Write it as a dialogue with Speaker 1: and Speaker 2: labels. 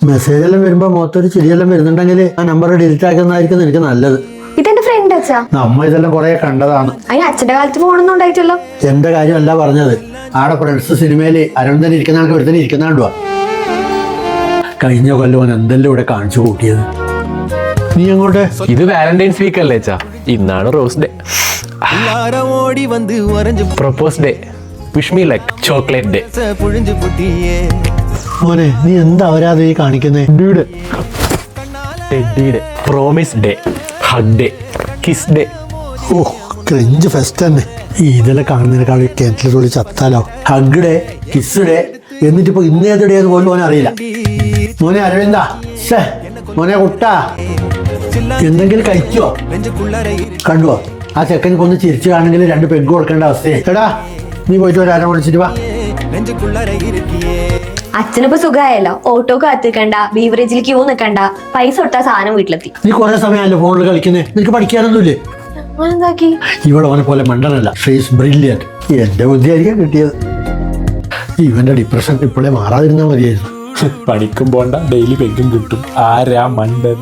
Speaker 1: Message എല്ലാം വരുമ്പോ മൊത്തം ചിരിയെല്ലാം വരുന്നുണ്ടെങ്കിൽ ആ നമ്പർ ഡിലീറ്റ് ആക്കുന്നതായിരിക്കും എനിക്ക് നല്ലത്.
Speaker 2: ഇതെന്റെ ഫ്രണ്ട് അച്ഛാ.
Speaker 1: നമ്മ ഇതെല്ലാം കുറെ കണ്ടതാണ്.
Speaker 2: അതിന് അച്ഛന്റെ കാലത്ത് ഫോണൊന്നും ഉണ്ടായിട്ടല്ലോ.
Speaker 1: എന്റെ കാര്യമല്ല പറഞ്ഞത്, ആടെ ഫ്രണ്ട്സ് സിനിമയിൽ അരവിന്ദൻ ഇരിക്കുന്ന ആൾക്ക് ഒരുത്തന്നെ ഇരിക്കുന്നാണ്ടുവാ. കഴിഞ്ഞ കൊല്ലം എന്തെല്ലാം ഇവിടെ കാണിച്ചു കൂട്ടിയത്. നീ അങ്ങോട്ട്
Speaker 3: ഇത് വാലന്റൈൻസ് വീക്ക് അല്ലേ അച്ഛാ? ഇന്നാണ് rose day, propose day, wish me like chocolate day.
Speaker 1: മോനെ നീ എന്താ അവരാതെ കാണിക്കുന്നേ?
Speaker 3: Teddy day, promise day, hug day, kiss day.
Speaker 1: Oh cringe fest തന്നെ. ഇതെല്ലാം കാണുന്നതിനേക്കാൾ കിണറ്റിൽ തുള്ളി ചത്താലോ. ഹഗ് ഡേ, കിസ് ഡേ, എന്നിട്ടിപ്പോ ഇന്നേത് ഡേ എന്ന് പോലും മോനെ അറിയില്ല. മോനെ അരവിന്ദ, മോനെ കുട്ടാ, എന്തെങ്കിലും കഴിച്ചോ? കണ്ടുവോ ആ ചെക്കൻ കൊന്ന് ചിരിച്ചു കാണെങ്കിൽ 2 പെഗ് കൊടുക്കേണ്ട അവസ്ഥയെ. എടാ നീ പോയിട്ട് ഒരാരെ വിളിച്ചിട്ട് വാ.
Speaker 2: അച്ഛനിപ്പോ സുഖമായല്ലോ. ഓട്ടോ കാത്തിക്കണ്ട, ബീവറേജിൽ ക്യൂ നിൽക്കണ്ട, പൈസ കൊടുത്താ സാധനം വീട്ടിലെത്തി.
Speaker 1: നീ കുറെ സമയമല്ലോ ഫോണിൽ കളിക്കുന്നേ, നിനക്ക് പഠിക്കാനൊന്നുമില്ലേ?
Speaker 2: എന്താക്കി?
Speaker 1: ഇവിടെ അവനെ പോലെ മണ്ടനല്ല, ഷീസ് ബ്രില്യന്റ്. എന്റെ ബുദ്ധിയായിരിക്കും കിട്ടിയത്. ഇവന്റെ ഡിപ്രഷൻ ഇപ്പോഴേ മാറാതിരുന്നാ മതിയായിരുന്നു.
Speaker 3: പണിക്കും പോണ്ട, ഡെയിലി പെഗ്ഗും കിട്ടും. ആരാ മണ്ടൻ?